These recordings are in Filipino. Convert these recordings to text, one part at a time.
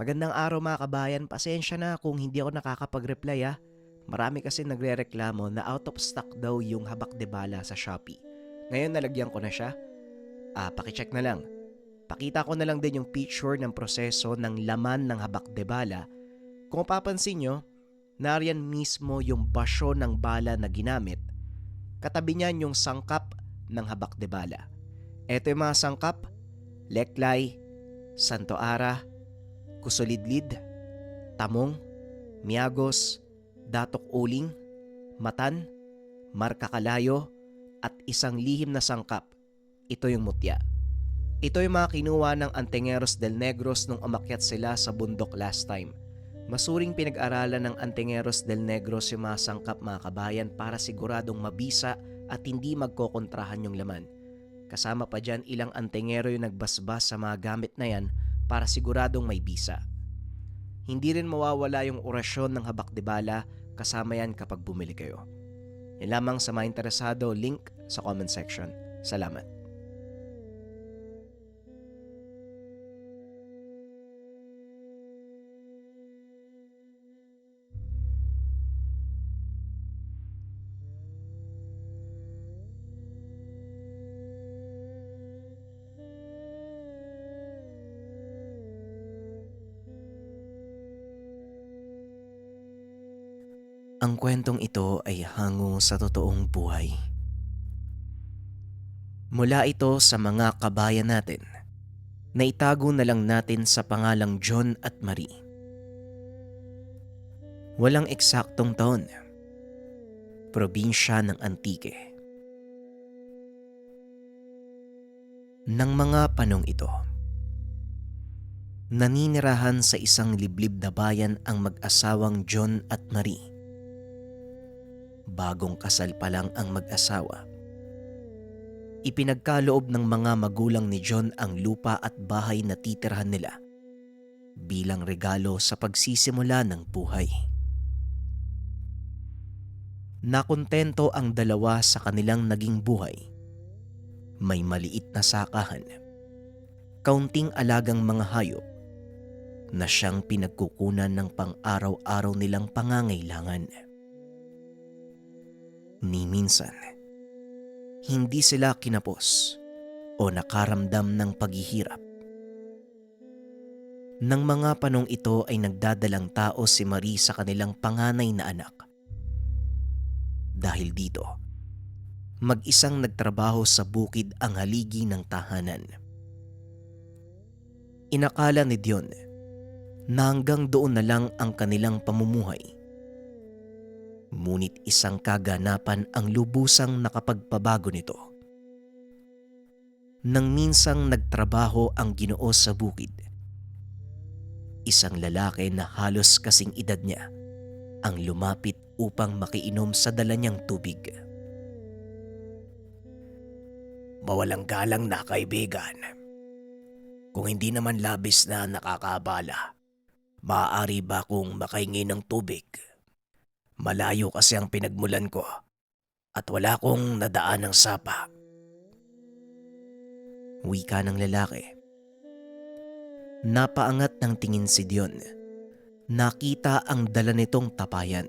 Magandang araw mga kabayan, pasensya na kung hindi ako nakakapag-reply ah. Marami kasi nagrereklamo na out of stock daw yung habak de bala sa Shopee. Ngayon nalagyan ko na siya. Pakicheck na lang. Pakita ko na lang din yung picture ng proseso ng laman ng habak de bala. Kung mapapansin nyo, nariyan mismo yung basyo ng bala na ginamit. Katabi niyan yung sangkap ng habak de bala. Ito yung mga sangkap: leklay, santo ara, kusolidlid, tamong, miyagos, datok uling, matan, marka kalayo, at isang lihim na sangkap. Ito yung mutya. Ito yung mga kinuha ng Antengeros del Negros nung umakyat sila sa bundok last time. Masuring pinag-aralan ng Antengeros del Negros yung mga sangkap mga kabayan para siguradong mabisa at hindi magkokontrahan yung laman. Kasama pa dyan ilang Antengero yung nagbasbas sa mga gamit na yan para siguradong may bisa. Hindi rin mawawala yung orasyon ng habak de bala, kasama yan kapag bumili kayo. Yan lamang sa mga interesado, link sa comment section. Salamat. Ang kwentong ito ay hango sa totoong buhay. Mula ito sa mga kabayan natin na itago na lang natin sa pangalang John at Marie. Walang eksaktong taon. Probinsya ng Antique. Nang mga panong ito, naninirahan sa isang liblib na bayan ang mag-asawang John at Marie. Bagong kasal pa lang ang mag-asawa. Ipinagkaloob ng mga magulang ni John ang lupa at bahay na titirhan nila bilang regalo sa pagsisimula ng buhay. Nakontento ang dalawa sa kanilang naging buhay. May maliit na sakahan, kaunting alagang mga hayop na siyang pinagkukunan ng pang-araw-araw nilang pangangailangan. Ni minsan, hindi sila kinapos o nakaramdam ng paghihirap. Nang mga panong ito ay nagdadalang tao si Marie sa kanilang panganay na anak. Dahil dito, mag-isang nagtrabaho sa bukid ang haligi ng tahanan. Inakala ni Dion na hanggang doon na lang ang kanilang pamumuhay. Ngunit isang kaganapan ang lubusang nakapagpabago nito. Nang minsang nagtrabaho ang Ginoo sa bukid, isang lalaki na halos kasing edad niya ang lumapit upang makiinom sa dala niyang tubig. Mawalang galang na kaibigan. Kung hindi naman labis na nakakabala, maaari ba kong makahingi ng tubig? Malayo kasi ang pinagmulan ko at wala kong nadaan ng sapa. Wika ng lalaki. Napaangat ng tingin si Dion. Nakita ang dala nitong tapayan.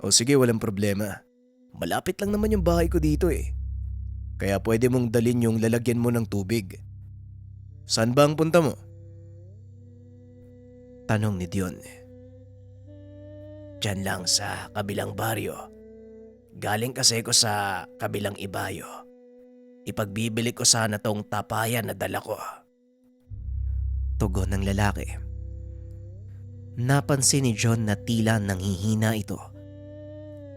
O sige, walang problema. Malapit lang naman yung bahay ko dito eh. Kaya pwede mong dalhin yung lalagyan mo ng tubig. Saan ba ang punta mo? Tanong ni Dion. Diyan lang sa kabilang baryo. Galing kasi ko sa kabilang ibayo. Ipagbibili ko sana tong tapayan na dala ko. Tugon ng lalaki. Napansin ni John na tila nanghihina ito.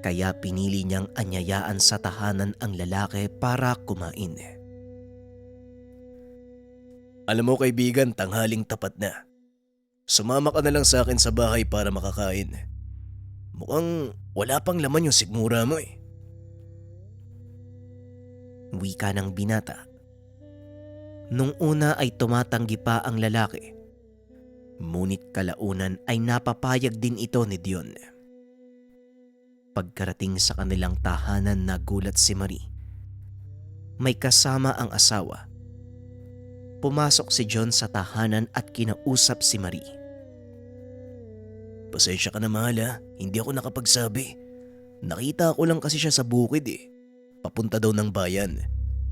Kaya pinili niyang anyayaan sa tahanan ang lalaki para kumain. Alam mo kaibigan, tanghaling tapat na. Sumama ka na lang sa akin sa bahay para makakain. Mukhang wala pang laman yung sigmura mo eh. Wika ng binata. Nung una ay tumatanggi pa ang lalaki. Ngunit kalaunan ay napapayag din ito ni Dion. Pagkarating sa kanilang tahanan, nagulat si Marie. May kasama ang asawa. Pumasok si John sa tahanan at kinausap si Marie. Pasensya ka na mahal ha, hindi ako nakapagsabi. Nakita ko lang kasi siya sa bukid eh. Papunta daw ng bayan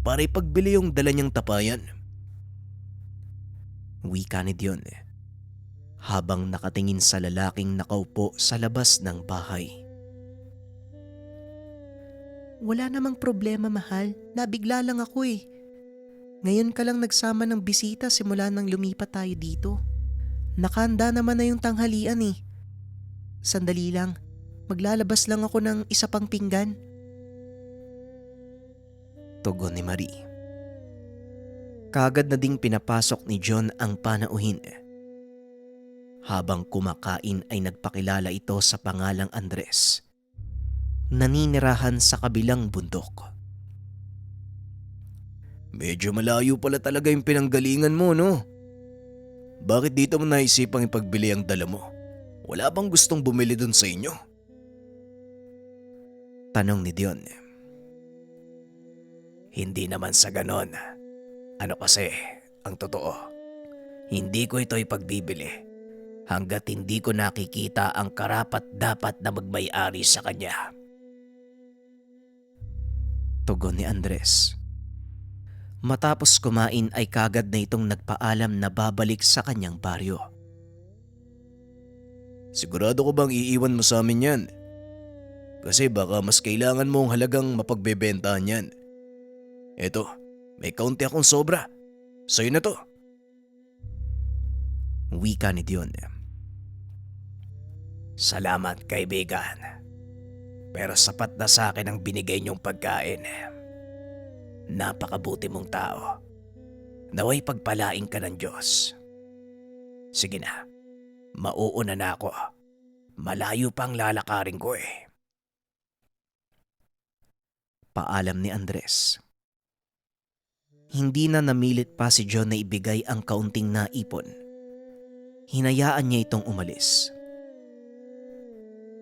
para ipagbili yung dala niyang tapayan. Wika ni Dion habang nakatingin sa lalaking nakaupo sa labas ng bahay. Wala namang problema mahal, nabigla lang ako eh. Ngayon ka lang nagsama ng bisita simula nang lumipat tayo dito. Nakahanda naman na yung tanghalian eh. Sandali lang, maglalabas lang ako ng isa pang pinggan. Tugon ni Marie. Kaagad na ding pinapasok ni John ang panauhin. Habang kumakain ay nagpakilala ito sa pangalang Andres. Naninirahan sa kabilang bundok. Medyo malayo pala talaga yung pinanggalingan mo, no? Bakit dito mo naisipang ipagbili ang dala mo? Wala bang gustong bumili dun sa inyo? Tanong ni Dion. Hindi naman sa ganon. Ano kasi, ang totoo, hindi ko ito ipagbibili hanggat hindi ko nakikita ang karapat-dapat na magmay-ari sa kanya. Tugon ni Andres. Matapos kumain ay kagad na itong nagpaalam na babalik sa kanyang baryo. Sigurado ko bang iiwan mo sa amin yan? Kasi baka mas kailangan mo ang halagang mapagbebentahan yan. Eto, may kaunti akong sobra. Sa'yo na to. Wika ni Dion. Salamat kaibigan. Pero sapat na sa akin ang binigay niyong pagkain. Napakabuti mong tao. Naway pagpalaing ka ng Diyos. Sige na, mauuna na ako. Malayo pang lalakarin ko eh. Paalam ni Andres. Hindi na namilit pa si John na ibigay ang kaunting naipon. Hinayaan niya itong umalis.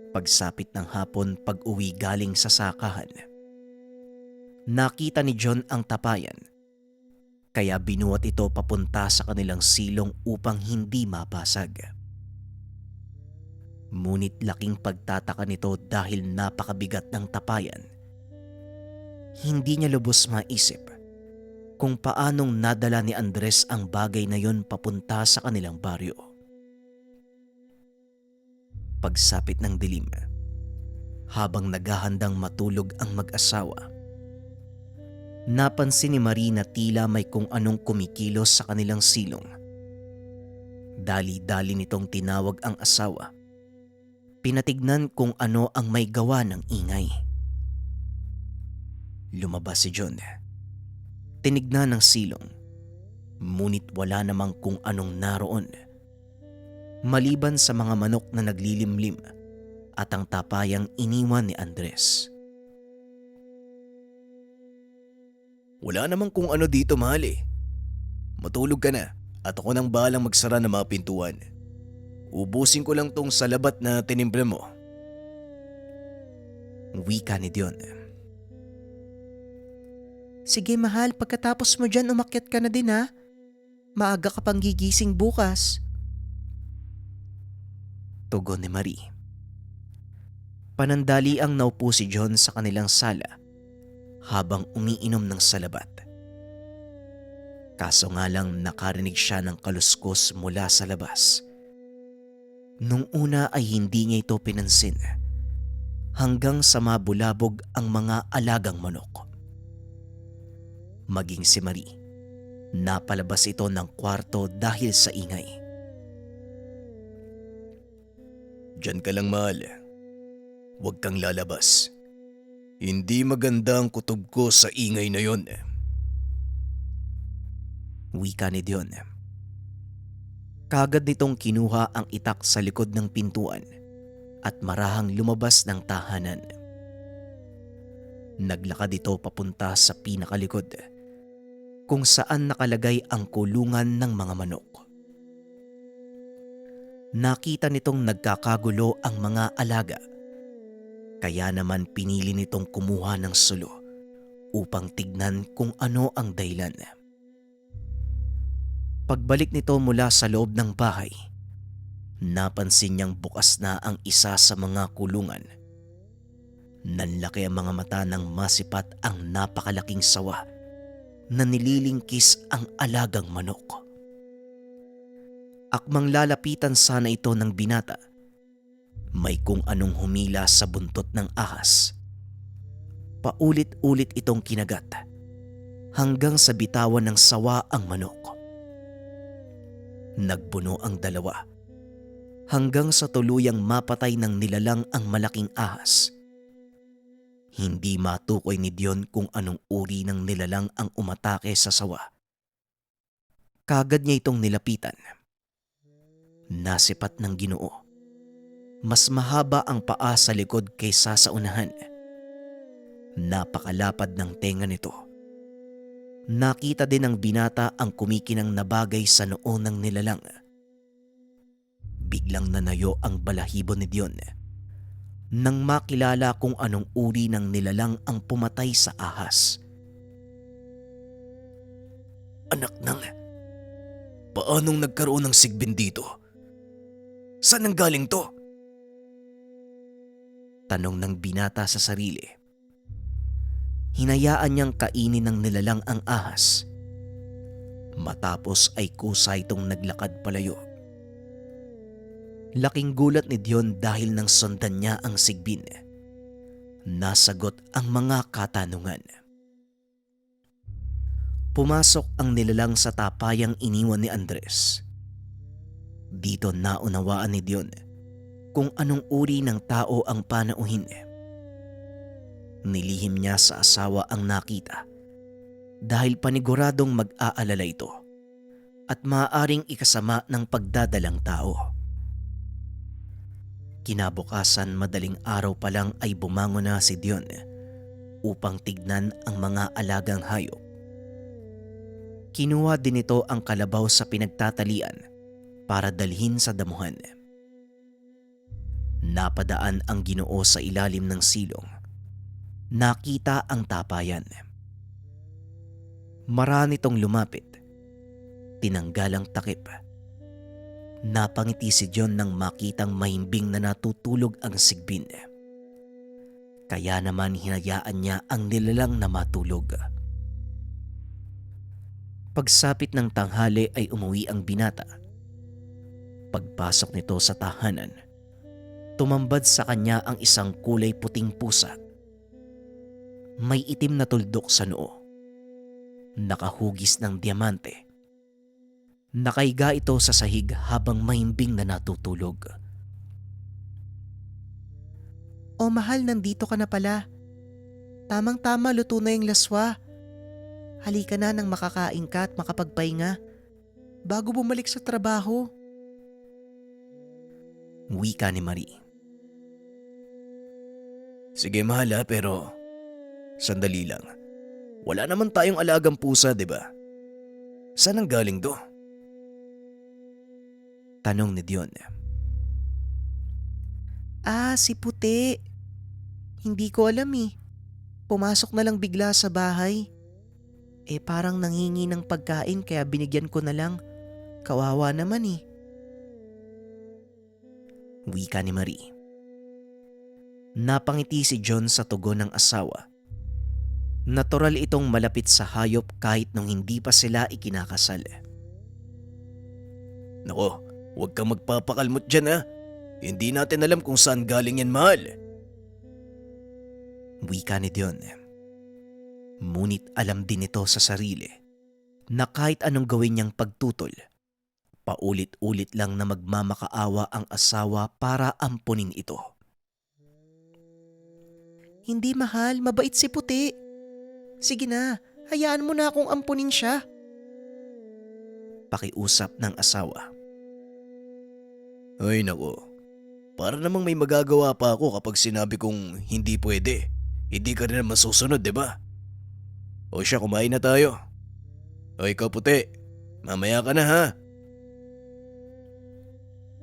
Pagsapit ng hapon pag-uwi galing sa sakahan, nakita ni John ang tapayan, kaya binuhat ito papunta sa kanilang silong upang hindi mabasag. Ngunit laking pagtataka nito dahil napakabigat ng tapayan. Hindi niya lubos maisip kung paanong nadala ni Andres ang bagay na yon papunta sa kanilang baryo. Pagsapit ng dilim, habang naghahandang matulog ang mag-asawa, napansin ni Marie na tila may kung anong kumikilos sa kanilang silong. Dali-dali nitong tinawag ang asawa. Pinatignan kung ano ang may gawa ng ingay. Lumabas si John. Tinignan ng silong, ngunit wala namang kung anong naroon. Maliban sa mga manok na naglilimlim at ang tapayang iniwan ni Andres. Wala namang kung ano dito mahal eh. Matulog ka na at ako nang bahalang magsara ng mga pintuan. Ubusin ko lang tong salabat na tinimple mo. Wika ni Dion. Sige mahal, pagkatapos mo dyan umakyat ka na din ha. Maaga ka pang gigising bukas. Tugon ni Marie. Panandali ang naupo si John sa kanilang sala habang umiinom ng salabat. Kaso nga lang nakarinig siya ng kaluskos mula sa labas. Nung una ay hindi niya ito pinansin hanggang sa mabulabog ang mga alagang manok. Maging si Marie, napalabas ito ng kwarto dahil sa ingay. Diyan ka lang mahal. Huwag kang lalabas. Hindi maganda ang kutob ko sa ingay na yon. Wika ni Dion. Kagad nitong kinuha ang itak sa likod ng pintuan at marahang lumabas ng tahanan. Naglakad ito papunta sa pinakalikod kung saan nakalagay ang kulungan ng mga manok. Nakita nitong nagkakagulo ang mga alaga, kaya naman pinili nitong kumuha ng sulo upang tignan kung ano ang dahilan. Pagbalik nito mula sa loob ng bahay, napansin niyang bukas na ang isa sa mga kulungan. Nanlaki ang mga mata ng masipat ang napakalaking sawa na nililingkis ang alagang manok. Akmang lalapitan sana ito ng binata, may kung anong humila sa buntot ng ahas. Paulit-ulit itong kinagat hanggang sa bitawan ng sawa ang manok. Nagbuno ang dalawa hanggang sa tuluyang mapatay ng nilalang ang malaking ahas. Hindi matukoy ni Dion kung anong uri ng nilalang ang umatake sa sawa. Kagad niya itong nilapitan. Nasipat ng Ginoo. Mas mahaba ang paa sa likod kaysa sa unahan. Napakalapad ng tenga nito. Nakita din ng binata ang kumikinang na bagay sa noo ng nilalang. Biglang nanayo ang balahibo ni Dion nang makilala kung anong uri ng nilalang ang pumatay sa ahas. Anak nang, paanong nagkaroon ng sigbin dito? Saan nang galing to? Tanong ng binata sa sarili. Hinayaan niyang kainin ng nilalang ang ahas. Matapos ay kusa itong naglakad palayo. Laking gulat ni Dion dahil nang sundan niya ang sigbin. Nasagot ang mga katanungan. Pumasok ang nilalang sa tapayang iniwan ni Andres. Dito naunawaan ni Dion kung anong uri ng tao ang panauhin. Nilihim niya sa asawa ang nakita dahil paniguradong mag-aalala ito at maaaring ikasama ng pagdadalang tao. Kinabukasan madaling araw pa lang ay bumangon na si Dion upang tignan ang mga alagang hayop. Kinuha din ito ang kalabaw sa pinagtatalian para dalhin sa damuhan. Napadaan ang Ginoo sa ilalim ng silong. Nakita ang tapayan. Marami itong lumapit. Tinanggal ang takip. Napangiti si John nang makitang mahimbing na natutulog ang sigbin. Kaya naman hinayaan niya ang nilalang na matulog. Pagsapit ng tanghali ay umuwi ang binata. Pagpasok nito sa tahanan, tumambad sa kanya ang isang kulay puting pusa. May itim na tuldok sa noo. Nakahugis ng diamante. Nakaiga ito sa sahig habang mahimbing na natutulog. "O mahal, nandito ka na pala. Tamang-tama, luto na yung laswa. Halika na nang makakain ka at makapagpahinga bago bumalik sa trabaho." Wika ni Marie. Sige mahal pero sandali lang. Wala naman tayong alagang pusa, di ba? Saan ang galing to? Tanong ni Dion. Si Puti. Hindi ko alam eh. Pumasok na lang bigla sa bahay. Parang nanghingi ng pagkain kaya binigyan ko na lang. Kawawa naman eh. Wika ni Marie. Napangiti si John sa tugon ng asawa. Natural itong malapit sa hayop kahit nung hindi pa sila ikinakasal. Nako, huwag kang magpapakalmot dyan ha. Hindi natin alam kung saan galing yan, mahal. Wika ni Dion. Ngunit alam din ito sa sarili na kahit anong gawin niyang pagtutol, paulit-ulit lang na magmamakaawa ang asawa para ampunin ito. Hindi mahal, mabait si Puti. Sige na, hayaan mo na akong ampunin siya. Pakiusap ng asawa. Ay nako, para namang may magagawa pa ako kapag sinabi kong hindi pwede. Hindi ka rin naman susunod, di ba? O siya, kumain na tayo. O ikaw Puti, mamaya ka na ha.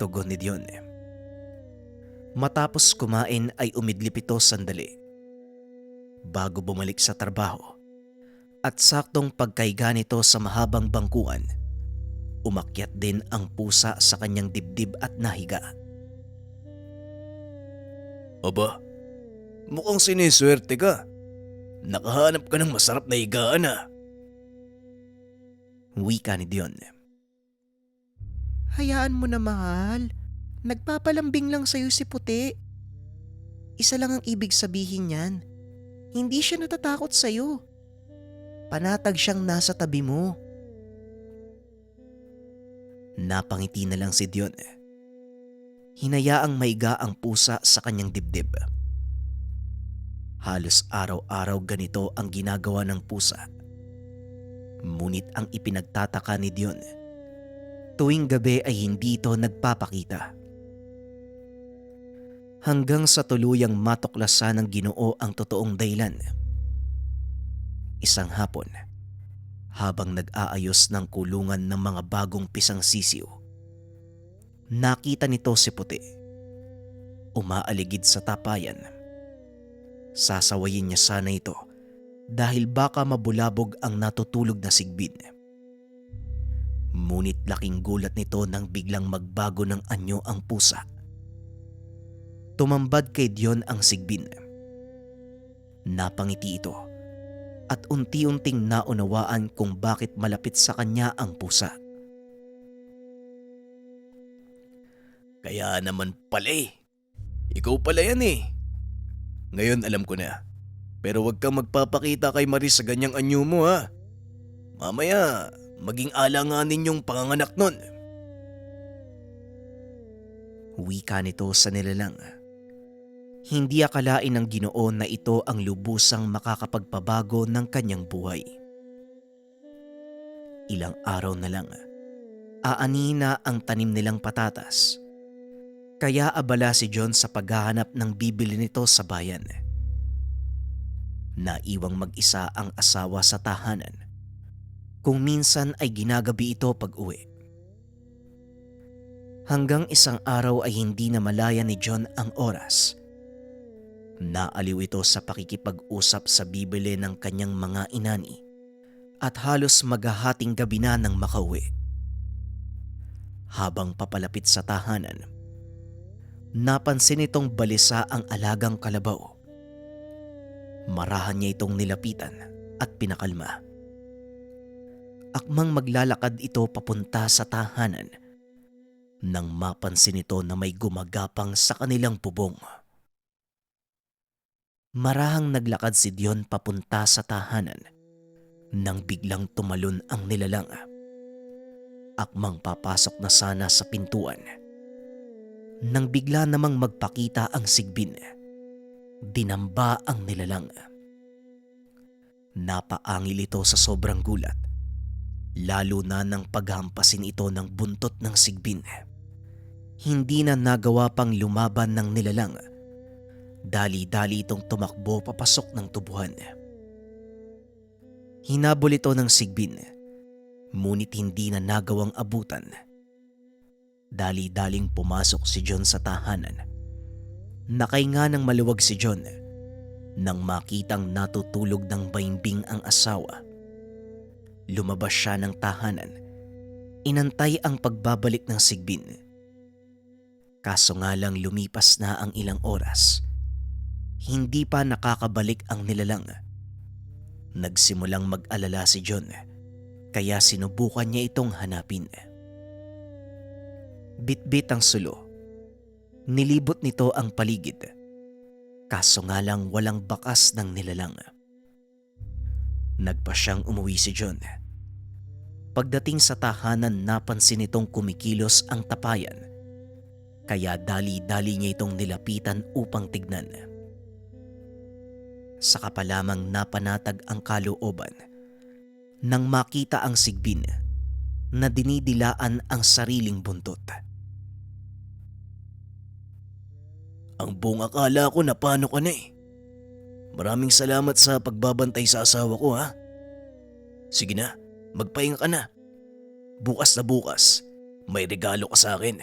Tugon ni Dion. Matapos kumain ay umidlip ito sandali bago bumalik sa trabaho at saktong pagkaiga nito sa mahabang bangkuan, Umakyat din ang pusa sa kanyang dibdib at nahiga. Aba, mukhang siniswerte ka. Nakahanap ka ng masarap na higaan ah. Wika ni Dion. Hayaan mo na, mahal. Nagpapalambing lang sa'yo si Puti. Isa lang ang ibig sabihin niyan. Hindi siya natatakot sa'yo. Panatag siyang nasa tabi mo. Napangiti na lang si Dion. Hinayaang maiga ang pusa sa kanyang dibdib. Halos araw-araw ganito ang ginagawa ng pusa. Ngunit ang ipinagtataka ni Dion, tuwing gabi ay hindi ito nagpapakita. Hanggang sa tuluyang matuklasan ng Ginoo ang totoong dahilan. Isang hapon, habang nag-aayos ng kulungan ng mga bagong pisang sisiw, nakita nito si Puti. Umaaligid sa tapayan. Sasawayin niya sana ito dahil baka mabulabog ang natutulog na sigbin. Ngunit laking gulat nito nang biglang magbago ng anyo ang pusa. Tumambad kay Dion ang sigbin. Napangiti ito at unti-unting naunawaan kung bakit malapit sa kanya ang pusa. Kaya naman pala eh. Ikaw pala yan eh. Ngayon alam ko na. Pero huwag kang magpapakita kay Maris sa ganyang anyo mo ha. Mamaya maging alanganin yung panganganak nun. Wika nito sa nilalang. Hindi akalain ng Ginoo na ito ang lubusang makakapagpabago ng kanyang buhay. Ilang araw na lang, aanihin na ang tanim nilang patatas. Kaya abala si John sa paghahanap ng bibili nito sa bayan. Naiwang mag-isa ang asawa sa tahanan. Kung minsan ay ginagabi ito pag-uwi. Hanggang isang araw ay hindi na malaya ni John ang oras. Naaliw ito sa pakikipag-usap sa bibili ng kanyang mga inani at halos maghahating gabi na nang makauwi. Habang papalapit sa tahanan, napansin itong balisa ang alagang kalabaw. Marahan niya itong nilapitan at pinakalma. Akmang maglalakad ito papunta sa tahanan nang mapansin ito na may gumagapang sa kanilang bubong. Marahang naglakad si Dion papunta sa tahanan nang biglang tumalon ang nilalang. Akmang papasok na sana sa pintuan nang bigla namang magpakita ang sigbin. Dinamba ang nilalang. Napaangil ito sa sobrang gulat, lalo na nang paghampasin ito ng buntot ng sigbin. Hindi na nagawa pang lumaban ng nilalang. Dali-dali itong tumakbo papasok ng tubuhan. Hinabol ito ng sigbin, ngunit hindi na nagawang abutan. Dali-daling pumasok si John sa tahanan. Nakahinga ng maluwag si John nang makitang natutulog ng baimbing ang asawa. Lumabas siya ng tahanan. Inantay ang pagbabalik ng sigbin. Kaso nga lang lumipas na ang ilang oras. Hindi pa nakakabalik ang nilalang. Nagsimulang mag-alala si John, kaya sinubukan niya itong hanapin. Bitbit ang sulo. Nilibot nito ang paligid. Kaso nga lang walang bakas ng nilalang. Nagpa siyang umuwi si John. Pagdating sa tahanan, napansin nitong kumikilos ang tapayan. Kaya dali-dali niya itong nilapitan upang tignan. Saka pa lamang napanatag ang kalooban nang makita ang sigbin na dinidilaan ang sariling buntot. Ang buong akala ko na paano ka na eh. Maraming salamat sa pagbabantay sa asawa ko ha. Sige na, magpahinga ka na. Bukas na bukas, may regalo ka sa akin.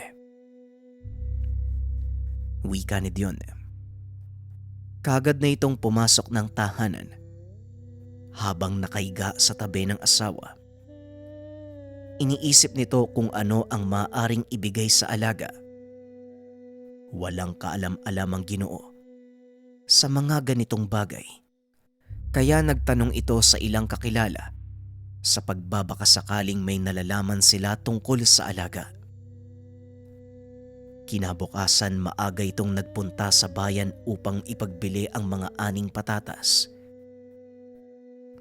Wika ni Dion. Kagad na itong pumasok ng tahanan habang nakahiga sa tabi ng asawa. Iniisip nito kung ano ang maaring ibigay sa alaga. Walang kaalam-alam ang Ginoo sa mga ganitong bagay. Kaya nagtanong ito sa ilang kakilala sa pagbabakasakaling may nalalaman sila tungkol sa alaga. Kinabukasan maaga itong nagpunta sa bayan upang ipagbili ang mga aning patatas.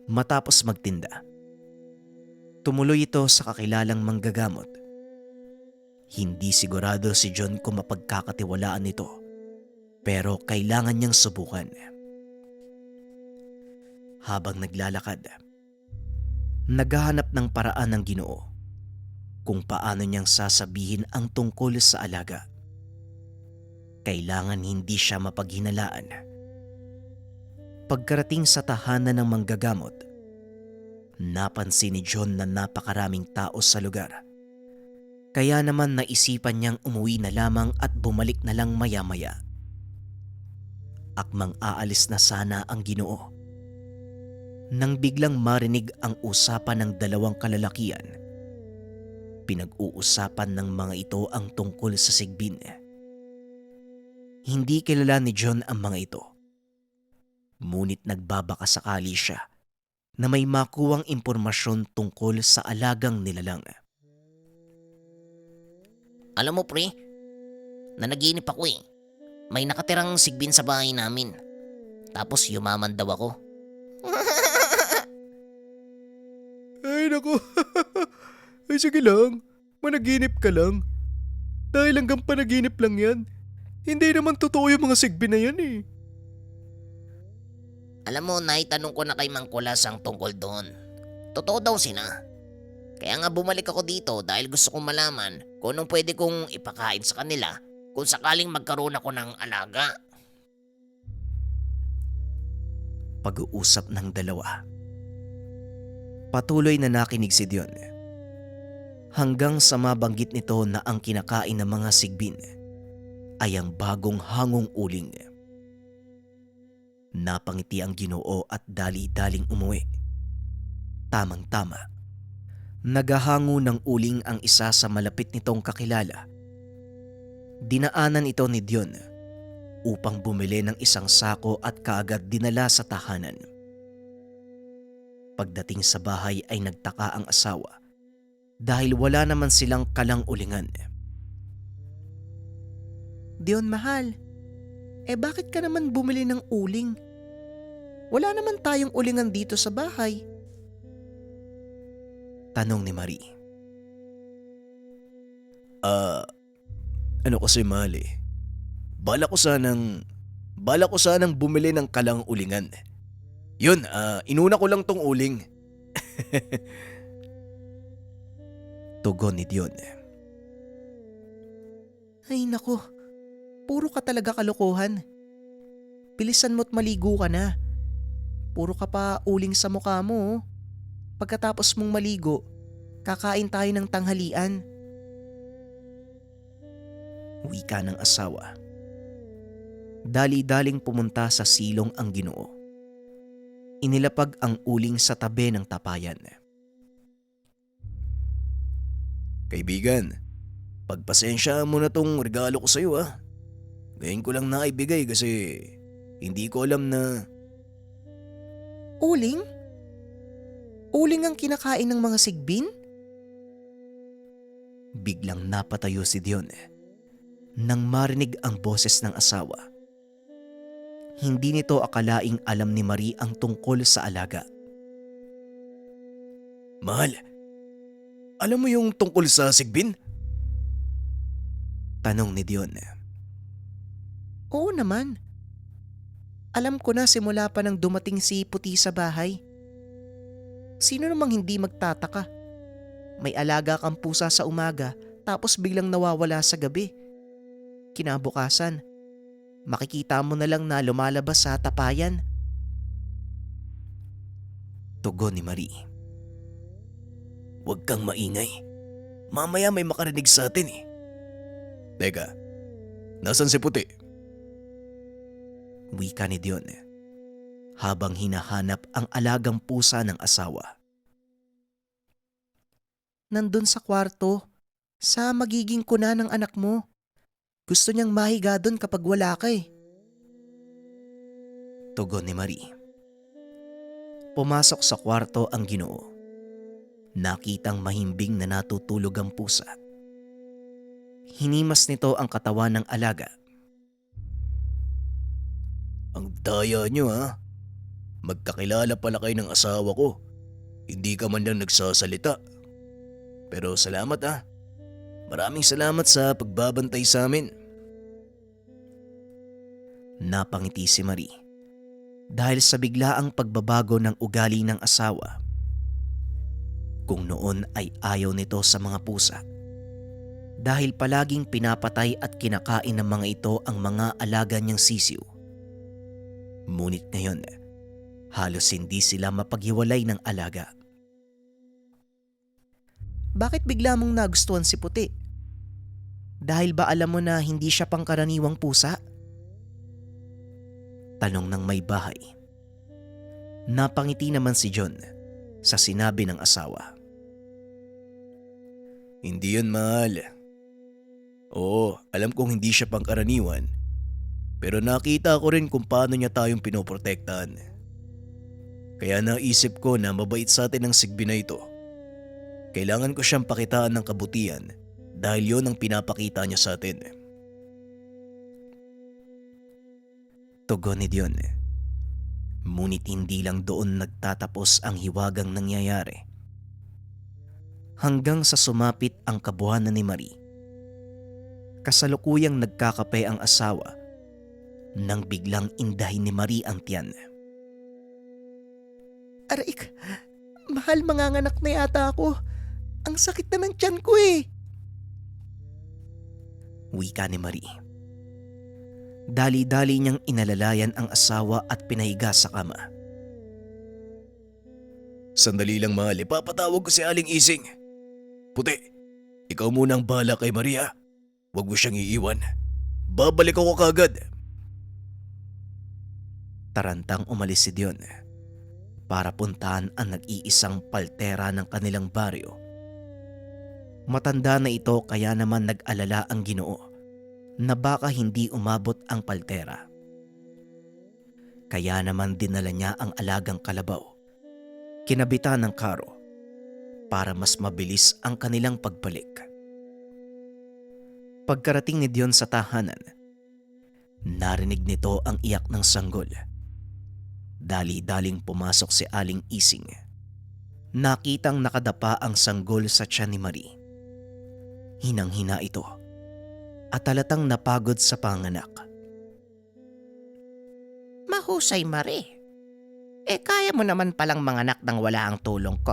Matapos magtinda, tumuloy ito sa kakilalang manggagamot. Hindi sigurado si John kung mapagkakatiwalaan ito, pero kailangan niyang subukan. Habang naglalakad, naghahanap ng paraan ng Ginoo kung paano niyang sasabihin ang tungkol sa alaga. Kailangan hindi siya mapaghinalaan. Pagkarating sa tahanan ng manggagamot, napansin ni John na napakaraming tao sa lugar. Kaya naman naisipan niyang umuwi na lamang at bumalik na lang maya-maya. Akmang aalis na sana ang Ginoo nang biglang marinig ang usapan ng dalawang kalalakian. Pinag-uusapan ng mga ito ang tungkol sa sigbin. Hindi kilala ni John ang mga ito. Ngunit nagbabakasakali siya na may makuwang impormasyon tungkol sa alagang nilalang. Alam mo pre, nanaginip ako eh. May nakatirang sigbin sa bahay namin. Tapos yumaman daw ako. Ay naku, ay sige lang, managinip ka lang. Dahil hanggang panaginip lang yan. Hindi naman totoo yung mga sigbi na yan eh. Alam mo, naitanong ko na kay Mang Kulas ang tungkol doon. Totoo daw sila. Kaya nga bumalik ako dito dahil gusto kong malaman kung anong pwede kong ipakain sa kanila kung sakaling magkaroon ako ng alaga. Pag-uusap ng dalawa. Patuloy na nakinig si Dion. Hanggang sa mabanggit nito na ang kinakain ng mga sigbin ay ang bagong hangong uling. Napangiti ang Ginoo at dali-daling umuwi. Tamang-tama. Nagahango ng uling ang isa sa malapit nitong kakilala. Dinaanan ito ni Dion upang bumili ng isang sako at kaagad dinala sa tahanan. Pagdating sa bahay ay nagtaka ang asawa dahil wala naman silang kalang ulingan. Dion mahal, bakit ka naman bumili ng uling? Wala naman tayong ulingan dito sa bahay. Tanong ni Marie. Ano kasi mahal eh. Bala ko sanang bumili ng kalang ulingan. Yun, inuna ko lang tong uling. Tugon ni Dion. Ay naku, puro ka talaga kalokohan. Bilisan mo't maligo ka na. Puro ka pa uling sa mukha mo. Oh. Pagkatapos mong maligo, kakain tayo ng tanghalian. Wika ng asawa. Dali-daling pumunta sa silong ang Ginoo. Inilapag ang uling sa tabi ng tapayan. Kaibigan, pagpasensya mo na tong regalo ko sa'yo ah. Ngayon ko lang naibigay kasi hindi ko alam na... Uling? Uling ang kinakain ng mga sigbin? Biglang napatayo si Dion nang marinig ang boses ng asawa. Hindi nito akalaing alam ni Marie ang tungkol sa alaga. Mahal, alam mo yung tungkol sa sigbin? Tanong ni Dion. Oo naman. Alam ko na simula pa nang dumating si Puti sa bahay. Sino namang hindi magtataka? May alaga kang pusa sa umaga tapos biglang nawawala sa gabi. Kinabukasan, makikita mo na lang na lumalabas sa tapayan. Tugon ni Marie. Huwag kang maingay. Mamaya may makarinig sa atin eh. Teka, nasan si Puti? Wika ni Dion habang hinahanap ang alagang pusa ng asawa. nandun sa kwarto, sa magiging kuna ng anak mo. Gusto niyang mahiga doon kapag wala ka eh. Tugon ni Marie. Pumasok sa kwarto ang Ginoo. Nakitang mahimbing na natutulog ang pusa. Hinimas nito ang katawan ng alaga. Ang daya nyo ha. Magkakilala pala kayo ng asawa ko. Hindi ka man lang nagsasalita. Pero salamat ha. Maraming salamat sa pagbabantay sa amin. Napangiti si Marie dahil sa biglaang pagbabago ng ugali ng asawa. Kung noon ay ayaw nito sa mga pusa dahil palaging pinapatay at kinakain ng mga ito ang mga alaga niyang sisiw. Ngunit ngayon, halos hindi sila mapaghiwalay ng alaga. Bakit bigla mong nagustuhan si Puti? Dahil ba alam mo na hindi siya pangkaraniwang pusa? Tanong ng may bahay. Napangiti naman si John sa sinabi ng asawa. Hindi yun, mahal. Oo, alam kong hindi siya pangkaraniwan. Pero nakita ko rin kung paano niya tayong pinoprotektahan. Kaya naisip ko na mabait sa atin ang sigbi na ito. Kailangan ko siyang pakitaan ng kabutihan dahil yon ang pinapakita niya sa atin. Tugon ni Dion. Ngunit hindi lang doon nagtatapos ang hiwagang nangyayari. Hanggang sa sumapit ang kabuhanan ni Marie. Kasalukuyang nagkakape ang asawa nang biglang indahin ni Marie ang tiyan. Arik, mahal, manganganak na yata ako. Ang sakit na ng tiyan ko eh. Wika ni Marie. Dali-dali niyang inalalayan ang asawa at pinahiga sa kama. Sandali lang, mahal. Ipapatawag ko si Aling Ising. Puti, ikaw muna ang bahala kay Maria. Huwag mo siyang iiwan. Babalik ako kagad. Tarantang umalis si Dion para puntahan ang nag-iisang paltera ng kanilang baryo. Matanda na ito kaya naman nag-alala ang Ginoo na baka hindi umabot ang paltera. Kaya naman dinala niya ang alagang kalabaw, kinabitan ng karo para mas mabilis ang kanilang pagbalik. Pagkarating ni Dion sa tahanan, narinig nito ang iyak ng sanggol. Dali-daling pumasok si Aling Ising. Nakitang nakadapa ang sanggol sa tiyan ni Marie. Hinang-hina ito at halatang napagod sa panganak. Mahusay, Marie. Kaya mo naman palang manganak nang wala ang tulong ko.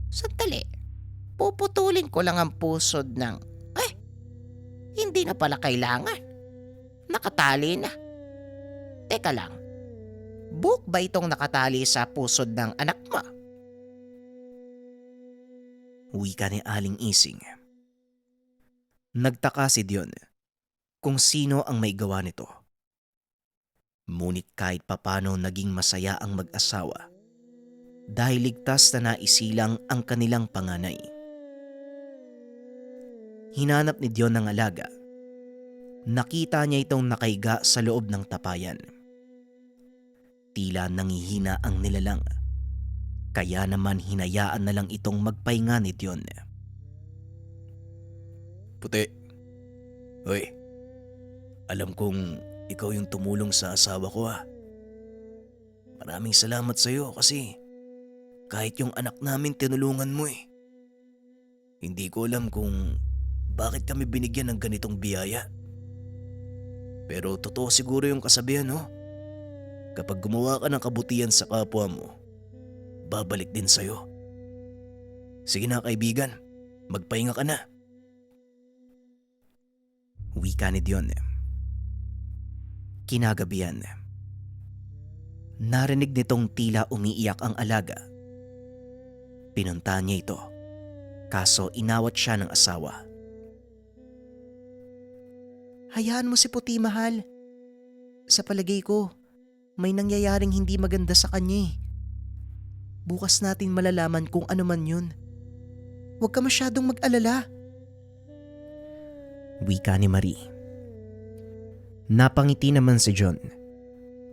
Sandali, puputulin ko lang ang pusod ng... hindi na pala kailangan. Nakatali na. Teka lang, buhok ba itong nakatali sa pusod ng anak mo? Wika ni Aling Ising. Nagtaka si Dion kung sino ang may gawa nito. Ngunit kahit papano naging masaya ang mag-asawa dahil ligtas na naisilang ang kanilang panganay. Hinanap ni Dion ng alaga. Nakita niya itong nakahiga sa loob ng tapayan. Tila nangihina ang nilalang. Kaya naman hinayaan na lang itong magpahinga ni Dion. Puti. Hoy. Alam kong ikaw yung tumulong sa asawa ko ha. Maraming salamat sa iyo kasi kahit yung anak namin tinulungan mo eh. Hindi ko alam kung bakit kami binigyan ng ganitong biyaya. Pero totoo siguro yung kasabihan, no? Kapag gumawa ka ng kabutihan sa kapwa mo, babalik din sa'yo. Sige na, kaibigan, magpahinga ka na. Wika ni Dion. Kinagabihan. Narinig nitong tila umiiyak ang alaga. Pinuntahan niya ito, kaso inawat siya ng asawa. Hayaan mo si Puti, mahal. Sa palagay ko, may nangyayaring hindi maganda sa kanya eh. Bukas natin malalaman kung ano man yun. Huwag ka masyadong mag-alala. Wika ni Marie. Napangiti naman si John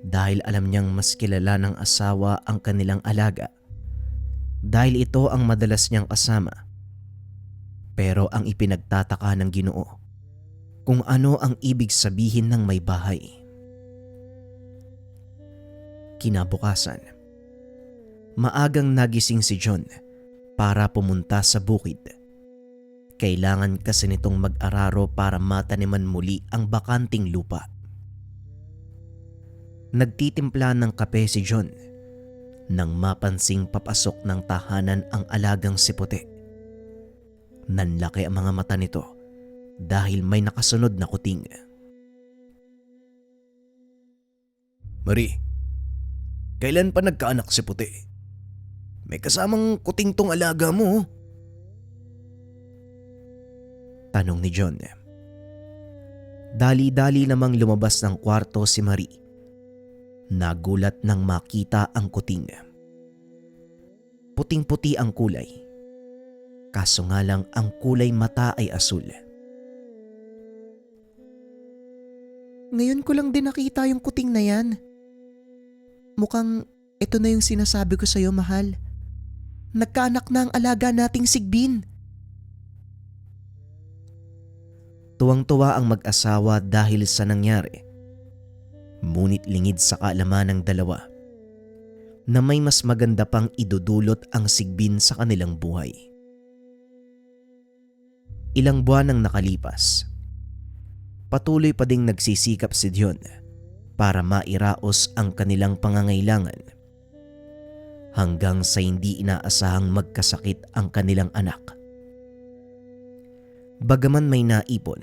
dahil alam niyang mas kilala ng asawa ang kanilang alaga dahil ito ang madalas niyang kasama. Pero ang ipinagtataka ng Ginoo kung ano ang ibig sabihin ng may bahay. Kinabukasan, maagang nagising si John para pumunta sa bukid. Kailangan kasi nitong mag-araro para mataniman muli ang bakanting lupa. Nagtitimpla ng kape si John nang mapansing papasok ng tahanan ang alagang si Puti. Nanlaki ang mga mata nito dahil may nakasunod na kuting. Marie, kailan pa nagkaanak si Puti? May kasamang kuting tong alaga mo. Tanong ni John. Dali-dali namang lumabas ng kwarto si Marie. Nagulat nang makita ang kuting. Puting-puti ang kulay. Kaso nga lang ang kulay mata ay asul. Ngayon ko lang din nakita yung kuting na yan. Mukhang ito na yung sinasabi ko sa'yo, mahal. Nagkaanak na ang alaga nating Sigbin. Tuwang-tuwa ang mag-asawa dahil sa nangyari. Ngunit lingid sa kaalaman ng dalawa na may mas maganda pang idudulot ang Sigbin sa kanilang buhay. Ilang buwan ang nakalipas. Patuloy pa ding nagsisikap si Dion para mairaos ang kanilang pangangailangan hanggang sa hindi inaasahang magkasakit ang kanilang anak. Bagaman may naipon,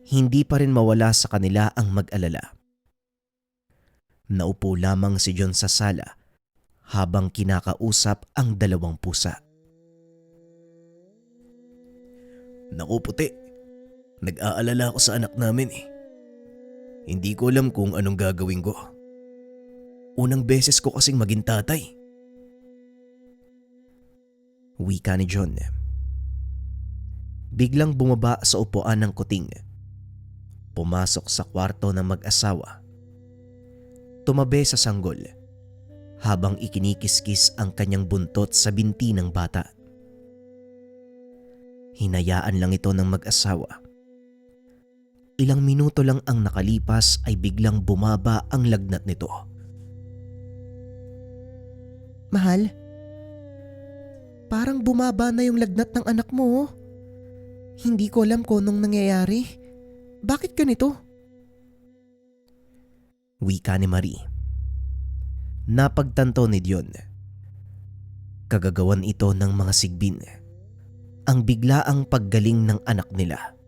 hindi pa rin mawala sa kanila ang mag-alala. Naupo lamang si John sa sala habang kinakausap ang dalawang pusa. Naku Puti, nag-aalala ako sa anak namin eh. Hindi ko alam kung anong gagawin ko. Unang beses ko kasing maging tatay. Wika ni John. Biglang bumaba sa upuan ng kuting. Pumasok sa kwarto ng mag-asawa. Tumabi sa sanggol habang ikinikiskis ang kanyang buntot sa binti ng bata. Hinayaan lang ito ng mag-asawa. Ilang minuto lang ang nakalipas ay biglang bumaba ang lagnat nito. Mahal, parang bumaba na yung lagnat ng anak mo. Hindi ko alam kung anong nangyayari. Bakit ganito? Wika ni Marie. Napagtanto ni Dion. Kagagawan ito ng mga Sigbin. Ang biglaang paggaling ng anak nila.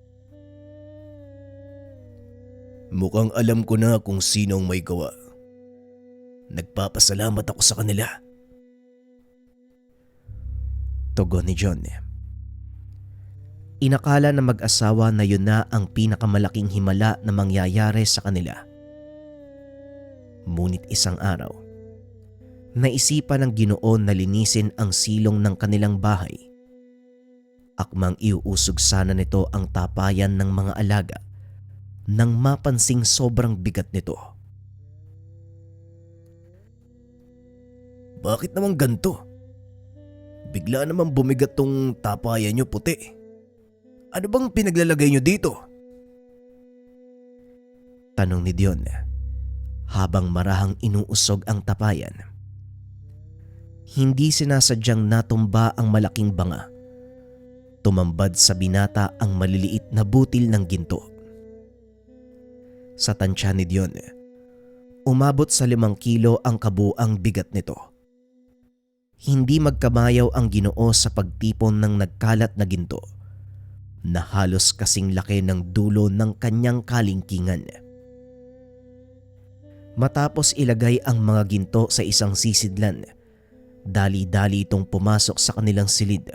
Mukhang alam ko na kung sino ang may gawa. Nagpapasalamat ako sa kanila. Tugon ni John. Inakala na mag-asawa na yun na ang pinakamalaking himala na mangyayari sa kanila. Ngunit isang araw, naisipan ng Ginoo na linisin ang silong ng kanilang bahay. Akmang iuusog sana nito ang tapayan ng mga alaga nang mapansing sobrang bigat nito. Bakit naman ganto? Bigla naman bumigat tong tapayan nyo Puti. Ano bang pinaglalagay nyo dito? Tanong ni Dion habang marahang inuusog ang tapayan. Hindi sinasadyang natumba ang malaking banga. Tumambad sa binata ang maliliit na butil ng ginto. Sa tansya ni Dion, umabot sa 5 kilo ang kabuang bigat nito. Hindi magkamayaw ang Ginoo sa pagtipon ng nagkalat na ginto na halos kasing laki ng dulo ng kanyang kalingkingan. Matapos ilagay ang mga ginto sa isang sisidlan, dali-dali itong pumasok sa kanilang silid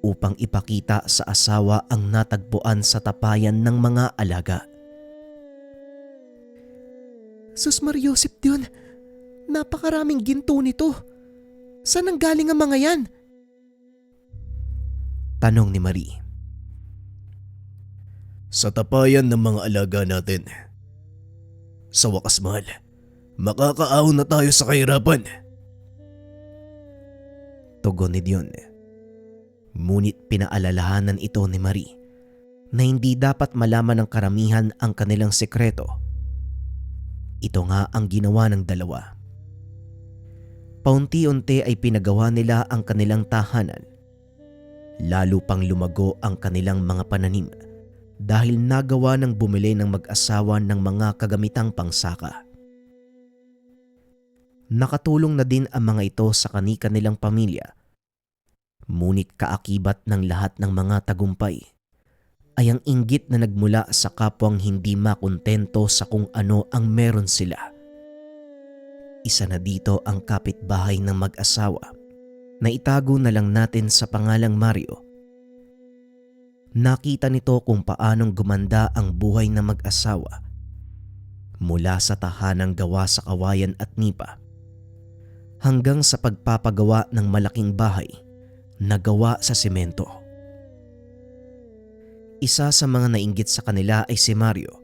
upang ipakita sa asawa ang natagpuan sa tapayan ng mga alaga. Sus Mariosip Dion, napakaraming ginto nito. Saan nanggaling ang mga yan? Tanong ni Marie. Sa tapayan ng mga alaga natin. Sa wakas, mahal, makakaahon na tayo sa kahirapan. Tugon ni Dion. Ngunit pinaalalahanan ito ni Marie na hindi dapat malaman ng karamihan ang kanilang sekreto. Ito nga ang ginawa ng dalawa. Paunti-unti ay pinagawa nila ang kanilang tahanan. Lalo pang lumago ang kanilang mga pananim dahil nagawa ng bumili ng mag-asawa ng mga kagamitang pangsaka. Nakatulong na din ang mga ito sa kani-kanilang pamilya. Ngunit kaakibat ng lahat ng mga tagumpay ay ang inggit na nagmula sa kapwang hindi makontento sa kung ano ang meron sila. Isa na dito ang kapitbahay ng mag-asawa na itago na lang natin sa pangalang Mario. Nakita nito kung paanong gumanda ang buhay ng mag-asawa mula sa tahanang gawa sa kawayan at nipa hanggang sa pagpapagawa ng malaking bahay na gawa sa semento. Isa sa mga nainggit sa kanila ay si Mario.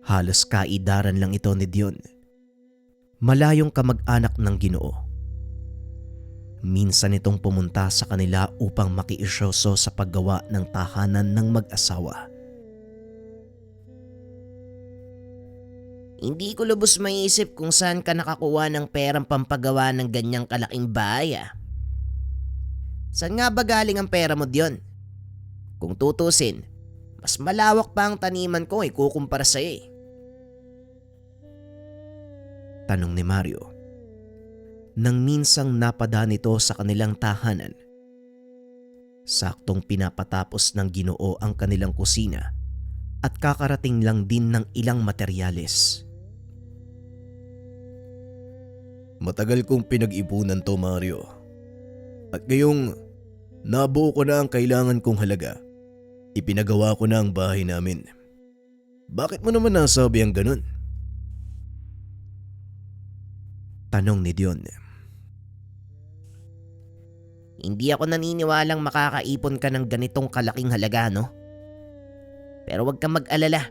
Halos kaidaran lang ito ni Dion. Malayong kamag-anak ng Ginoo. Minsan itong pumunta sa kanila upang makiisyoso sa paggawa ng tahanan ng mag-asawa. Hindi ko lubos maiisip kung saan ka nakakuha ng perang pampagawa ng ganyang kalaking bahay. Saan nga ba galing ang pera mo, Dion? Kung tutusin, mas malawak pa ang taniman ko ikukumpara sa'yo. Tanong ni Mario. Nang minsang napadaan nito sa kanilang tahanan. Saktong pinapatapos ng Ginoo ang kanilang kusina at kakarating lang din ng ilang materyales. Matagal kong pinag-ipunan to, Mario. At ngayong nabuo ko na ang kailangan kong halaga, ipinagawa ko na ang bahay namin. Bakit mo naman nasabi ang ganun? Tanong ni Dion. Hindi ako naniniwalang makakaipon ka ng ganitong kalaking halaga, no? Pero huwag kang mag-alala.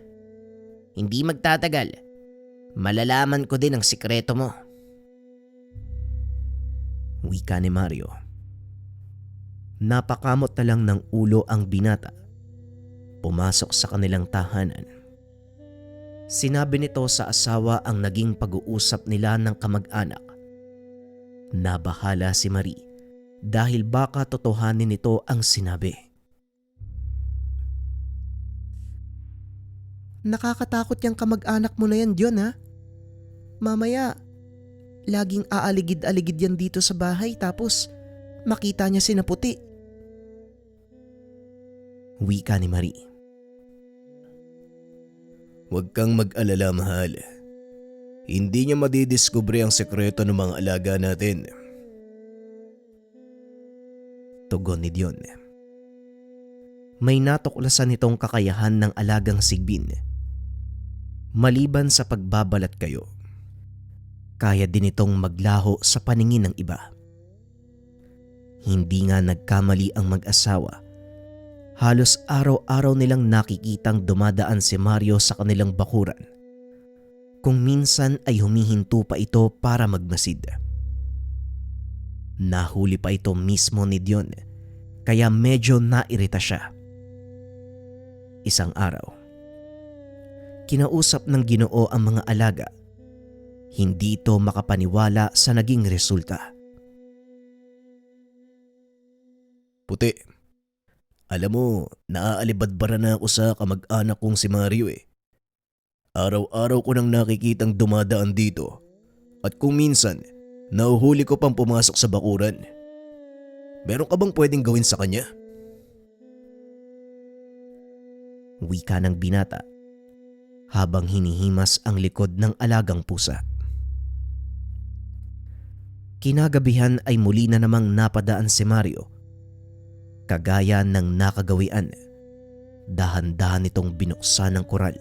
Hindi magtatagal. Malalaman ko din ang sikreto mo. Wika ni Mario. Napakamot na lang ng ulo ang binata. Pumasok sa kanilang tahanan. Sinabi nito sa asawa ang naging pag-uusap nila ng kamag-anak. Nabahala si Marie dahil baka totohanin nito ang sinabi. Nakakatakot yung kamag-anak mo na yan, Dion, ha? Mamaya, laging aaligid-aligid yan dito sa bahay tapos makita niya si Naputi. Wika ni Marie. Huwag kang mag-alala, mahal. Hindi niya madidiskubre ang sekreto ng mga alaga natin. Tugon ni Dion. May natuklasan itong kakayahan ng alagang sigbin. Maliban sa pagbabalat kayo, kaya din itong maglaho sa paningin ng iba. Hindi nga nagkamali ang mag-asawa. Halos araw-araw nilang nakikitang dumadaan si Mario sa kanilang bakuran. Kung minsan ay humihinto pa ito para magmasid. Nahuli pa ito mismo ni Dion, kaya medyo nairita siya. Isang araw, kinausap ng Ginoo ang mga alaga. Hindi ito makapaniwala sa naging resulta. Puti, alam mo, naaalibadbara na ako sa kamag-anak kong si Mario eh. Araw-araw ko nang nakikitang dumadaan dito at kung minsan, nahuhuli ko pang pumasok sa bakuran. Meron ka bang pwedeng gawin sa kanya? Wika ng binata habang hinihimas ang likod ng alagang pusa. Kinagabihan ay muli na namang napadaan si Mario. Kagaya ng nakagawian, dahan-dahan itong binuksan ng koral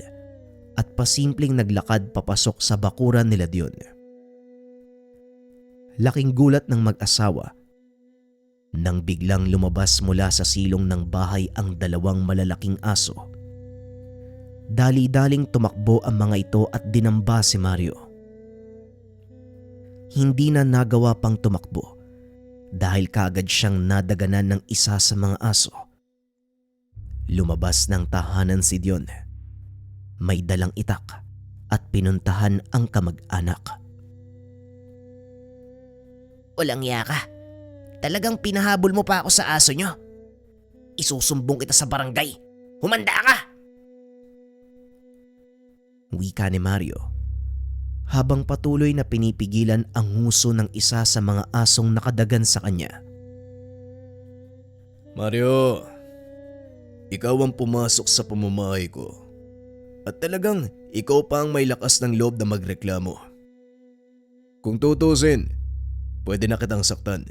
at pasimpleng naglakad papasok sa bakuran nila Dion. Laking gulat ng mag-asawa Nang biglang lumabas mula sa silong ng bahay ang dalawang malalaking aso. Dali-daling tumakbo ang mga ito at dinamba si Mario. Hindi na nagawa pang tumakbo dahil kaagad siyang nadaganan ng isa sa mga aso. Lumabas ng tahanan si Dion. May dalang itak at pinuntahan ang kamag-anak. Walang iya ka. Talagang pinahabol mo pa ako sa aso nyo. Isusumbong kita sa barangay. Humanda ka! Wika ni Mario habang patuloy na pinipigilan ang nguso ng isa sa mga asong nakadagan sa kanya. Mario, ikaw ang pumasok sa pamamahay ko. At talagang ikaw pa ang may lakas ng loob na magreklamo. Kung tutusin, pwede na kitang saktan.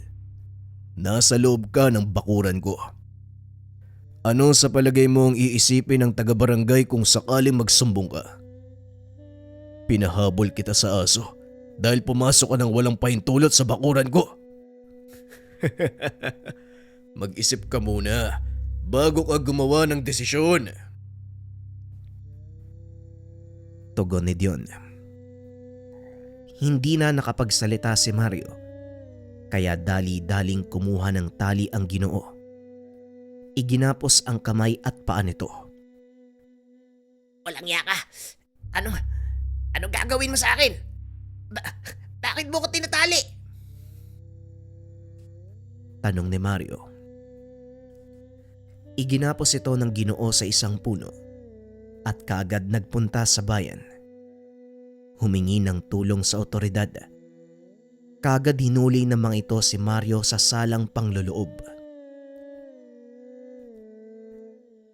Nasa loob ka ng bakuran ko. Ano sa palagay mo ang iisipin ng taga-barangay kung sakaling magsumbong ka? Pinahabol kita sa aso dahil pumasok ka ng walang pahintulot sa bakuran ko. Mag-isip ka muna bago ka gumawa ng desisyon. Tugon ni Dion. Hindi na nakapagsalita si Mario, kaya dali-daling kumuha ng tali ang Ginoo. Iginapos ang kamay at paa nito. Walang iya ka. Anong gagawin mo sa akin? Bakit mo ko tinatali? Tanong ni Mario. Iginapos ito ng Ginoo sa isang puno at kaagad nagpunta sa bayan. Humingi ng tulong sa otoridad. Kaagad hinuli ng mga ito si Mario sa salang pangloloob.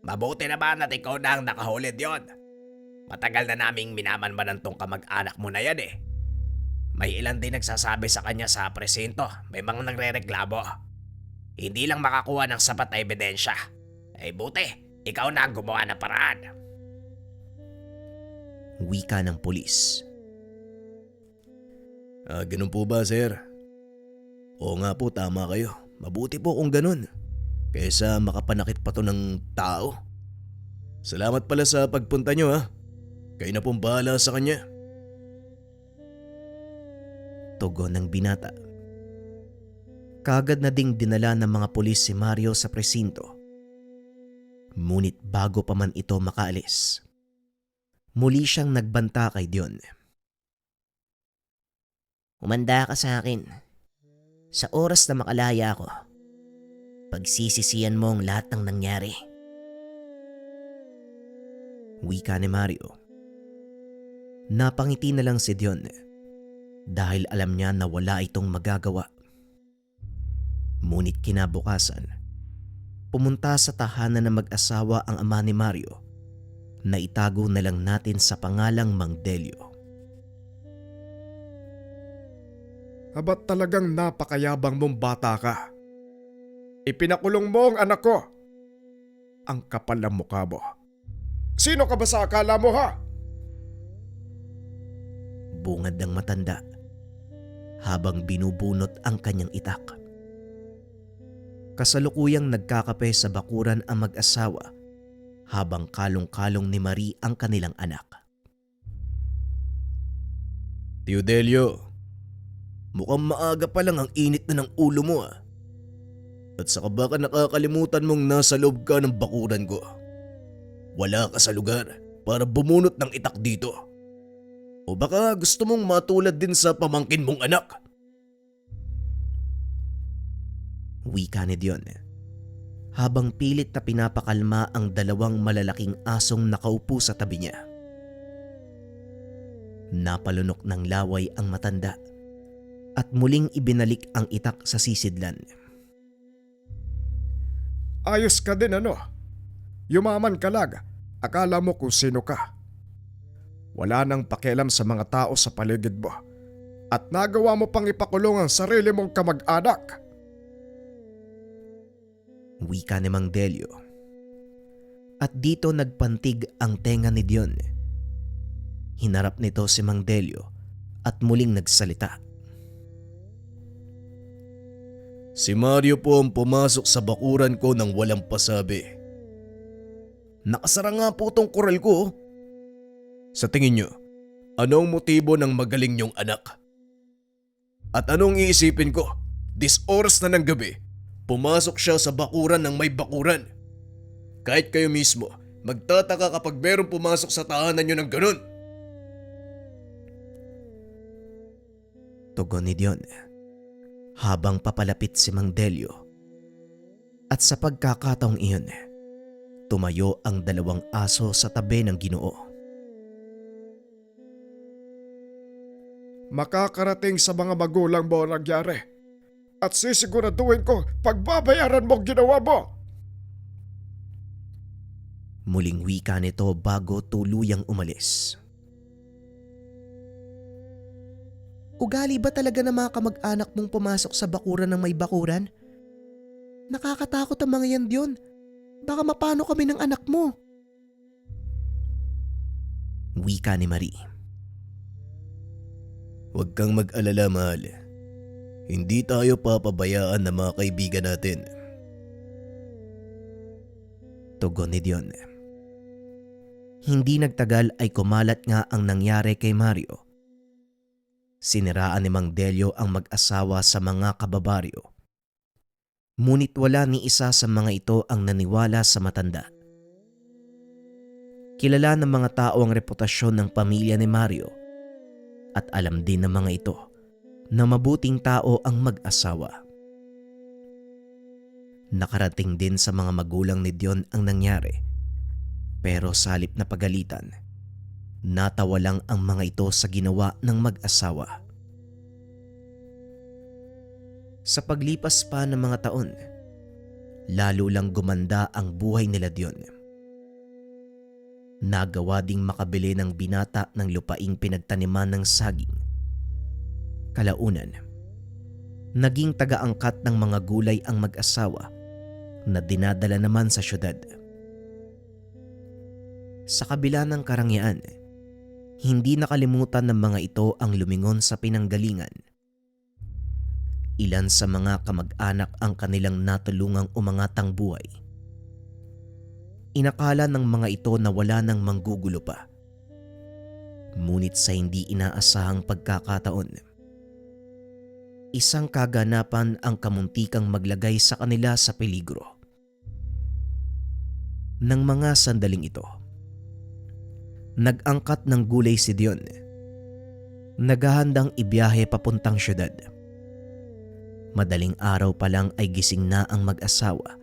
Mabuti naman at ikaw na ang nakahuli Dion. Matagal na naming minamanmanan tong kamag-anak mo na yan eh. May ilan din nagsasabi sa kanya sa presinto, may mga nagre-reklamo. Hindi lang makakuha ng sapat na ebidensya. Buti, ikaw na ang gumawa ng paraan. Wika ng pulis. Ganun po ba, sir? Oo nga po, tama kayo. Mabuti po kung ganun. Kaysa makapanakit pa to ng tao. Salamat pala sa pagpunta nyo ha. Kayo na pong bahala sa kanya. Tugon ng binata. Kaagad na ding dinala ng mga pulis si Mario sa presinto. Ngunit bago pa man ito makaalis, muli siyang nagbanta kay Dion. Umanda ka sa akin. Sa oras na makalaya ko, pagsisisiyan mo ang lahat ng nangyari. Wika ni Mario. Napangiti na lang si Dion dahil alam niya na wala itong magagawa. Ngunit kinabukasan, pumunta sa tahanan ng mag-asawa ang ama ni Mario na itago na lang natin sa pangalang Mang Delio. Abat talagang napakayabang mong bata ka. Ipinakulong mo ang anak ko. Ang kapal ng mukha mo. Sino ka ba sa akala mo ha? Bungad ng matanda habang binubunot ang kanyang itak. Kasalukuyang nagkakape sa bakuran ang mag-asawa habang kalong-kalong ni Marie ang kanilang anak. Tio Delio, mukhang maaga pa lang ang init na ng ulo mo ah. At saka baka nakakalimutan mong nasa loob ka ng bakuran ko. Wala ka sa lugar para bumunot ng itak dito. O baka gusto mong matulad din sa pamangkin mong anak. Wika ni Dion habang pilit na pinapakalma ang dalawang malalaking asong nakaupo sa tabi niya. Napalunok ng laway ang matanda at muling ibinalik ang itak sa sisidlan. Ayos ka din ano? Yumaman ka lang. Akala mo kung sino ka. Wala nang pakialam sa mga tao sa paligid mo. At nagawa mo pang ipakulong ang sarili mong kamag-anak. Wika ni Mang Delio. At dito nagpantig ang tenga ni Dion. Hinarap nito si Mang Delio at muling nagsalita. Si Mario po ang pumasok sa bakuran ko nang walang pasabi. Nakasara nga po tong koral ko. Oh. Sa tingin nyo, anong motibo ng magaling nyong anak? At anong iisipin ko? This oras na ng gabi, pumasok siya sa bakuran ng may bakuran. Kahit kayo mismo, magtataka kapag merong pumasok sa tahanan nyo ng ganun. Tugon ni Dion habang papalapit si Mang Delio. At sa pagkakataong iyon, tumayo ang dalawang aso sa tabi ng Ginoo. Makakarating sa mga magulang mo ang nangyari. At sisiguraduhin ko pagbabayaran mo ang ginawa mo. Muling wika nito bago tuluyang umalis. Ugali ba talaga ng mga kamag-anak mong pumasok sa bakuran ng may bakuran? Nakakatakot ang mga yan, Dion. Baka mapano kami ng anak mo. Wika ni Marie. Huwag kang mag-alala, mahal. Hindi tayo papabayaan ng mga kaibigan natin. Tugon ni Dion. Hindi nagtagal ay kumalat nga ang nangyari kay Mario. Siniraan ni Mang Delio ang mag-asawa sa mga kababaryo. Ngunit wala ni isa sa mga ito ang naniwala sa matanda. Kilala ng mga tao ang reputasyon ng pamilya ni Mario at alam din ng mga ito na mabuting tao ang mag-asawa. Nakarating din sa mga magulang ni Dion ang nangyari, pero sa halip na pagalitan, natawa lang ang mga ito sa ginawa ng mag-asawa. Sa paglipas pa ng mga taon, lalo lang gumanda ang buhay nila Dion. Nagawa ding makabili ng binata ng lupaing pinagtaniman ng saging. Kalaunan, naging taga-angkat ng mga gulay ang mag-asawa na dinadala naman sa syudad. Sa kabila ng karangyaan, hindi nakalimutan ng mga ito ang lumingon sa pinanggalingan. Ilan sa mga kamag-anak ang kanilang natulungang umangatang buhay. Inakala ng mga ito na wala nang manggugulo pa. Ngunit sa hindi inaasahang pagkakataon, isang kaganapan ang kamuntikang maglagay sa kanila sa peligro. Nang mga sandaling ito, nag-angkat ng gulay si Dion. Naghahandang ibiyahe papuntang syudad. Madaling araw pa lang ay gising na ang mag-asawa.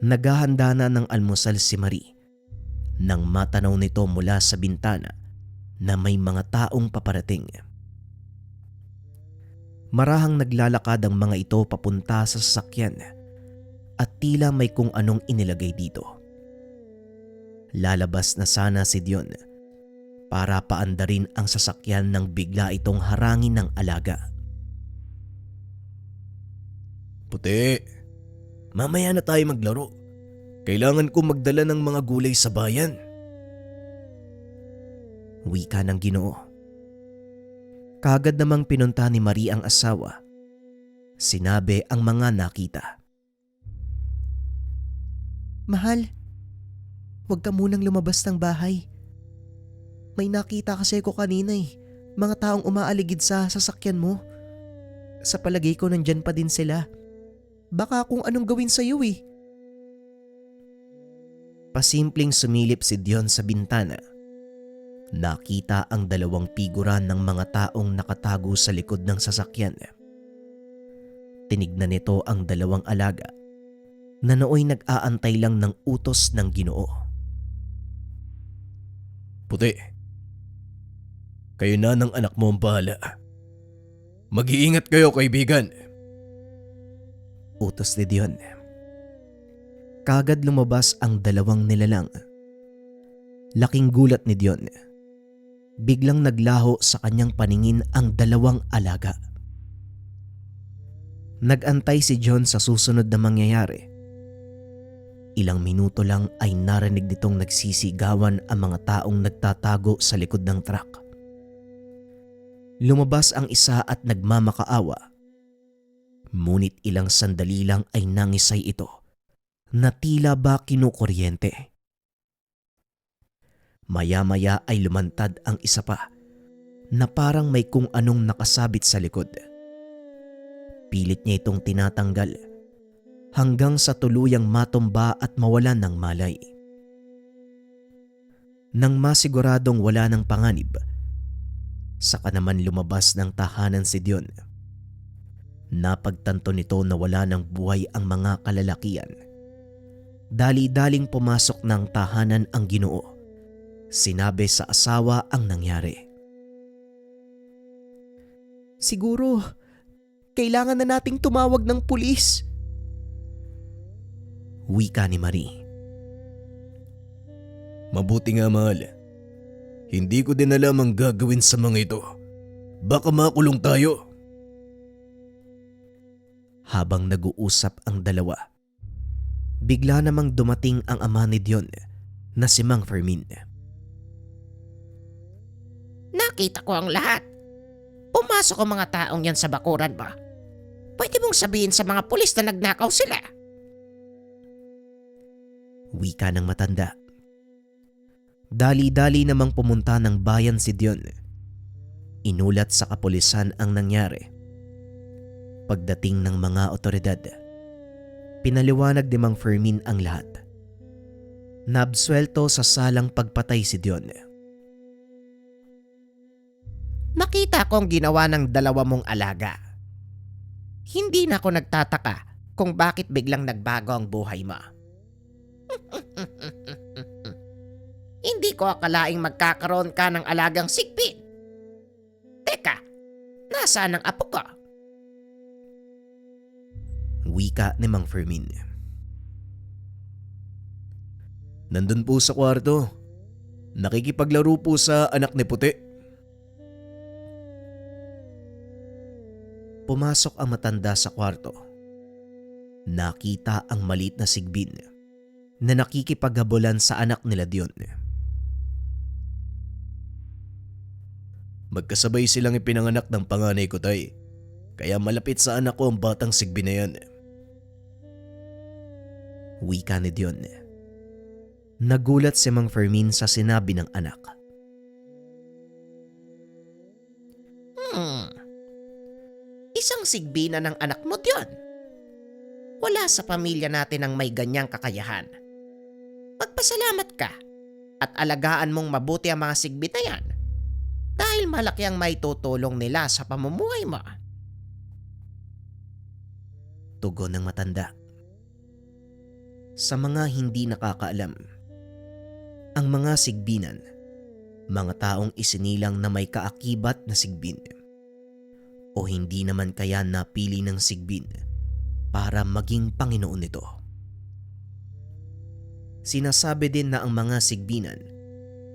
Naghahanda na ng almusal si Marie nang matanaw nito mula sa bintana na may mga taong paparating. Marahang naglalakad ang mga ito papunta sa sasakyan at tila may kung anong inilagay dito. Lalabas na sana si Dion para paandarin ang sasakyan nang bigla itong harangin ng alaga. Puti, mamaya na tayo maglaro. Kailangan ko magdala ng mga gulay sa bayan. Wika ng Ginoo. Kaagad namang pinunta ni Marie ang asawa. Sinabi ang mga nakita. Mahal, huwag ka munang lumabas ng bahay. May nakita kasi ko kanina mga taong umaaligid sa sasakyan mo. Sa palagay ko nandyan pa din sila. Baka kung anong gawin sa iyo Pasimpleng sumilip si Dion sa bintana. Nakita ang dalawang figuran ng mga taong nakatago sa likod ng sasakyan. Tinignan nito ang dalawang alaga na nooy nag-aantay lang ng utos ng Ginoo. Puti, kayo na ng anak mo ang bahala. Mag-iingat kayo, kaibigan. Utos ni Dion. Kagad lumabas ang dalawang nilalang. Laking gulat ni Dion. Biglang naglaho sa kanyang paningin ang dalawang alaga. Nagantay si John sa susunod na mangyayari. Ilang minuto lang ay narinig nitong nagsisigawan ang mga taong nagtatago sa likod ng truck. Lumabas ang isa at nagmamakaawa. Ngunit ilang sandali lang ay nangisay ito na tila ba kinukuryente. Maya-maya ay lumantad ang isa pa na parang may kung anong nakasabit sa likod. Pilit niya itong tinatanggal hanggang sa tuluyang matumba at mawalan ng malay. Nang masiguradong wala ng panganib, saka naman lumabas ng tahanan si Dion. Napagtanto nito na wala ng buhay ang mga kalalakian. Dali-daling pumasok ng tahanan ang Ginoo. Sinabi sa asawa ang nangyari. Siguro, kailangan na nating tumawag ng pulis. Wika ni Marie. Mabuti nga mahal. Hindi ko din alam ang gagawin sa mga ito. Baka makulong tayo. Habang nag-uusap ang dalawa, bigla namang dumating ang ama ni Dion na si Mang Fermin. Nakita ko ang lahat. Pumasok ang mga taong yan sa bakuran mo. Pwede mong sabihin sa mga pulis na nagnakaw sila. Wika ng matanda. Dali-dali namang pumunta ng bayan si Dion. Inulat sa kapulisan ang nangyari. Pagdating ng mga otoridad, pinaliwanag ni Mang Fermin ang lahat. Naabsuelto sa salang pagpatay si Dion. Nakita ko ang ginawa ng dalawa mong alaga. Hindi na ako nagtataka kung bakit biglang nagbago ang buhay mo. Hindi ko akalaing magkakaroon ka ng alagang sigpin. Teka, nasaan ang apo ko? Wika ni Mang Fermin. Nandun po sa kwarto. Nakikipaglaro po sa anak ni Puti. Pumasok ang matanda sa kwarto. Nakita ang maliit na sigbin na nakikipaghabulan sa anak nila Dion. Magkasabay silang ipinanganak ng panganay ko, tay. Kaya malapit sa anak ko ang batang sigbi na yan. Wika ni Dion. Nagulat si Mang Fermin sa sinabi ng anak. Isang sigbina ng anak mo yun. Wala sa pamilya natin ang may ganyang kakayahan. Magpasalamat ka at alagaan mong mabuti ang mga sigbi na yan dahil malaki ang may tutulong nila sa pamumuhay mo. Tugon ng matanda. Sa mga hindi nakakaalam, ang mga sigbinan, mga taong isinilang na may kaakibat na sigbin o hindi naman kaya napili ng sigbin para maging Panginoon nito. Sinasabi din na ang mga sigbinan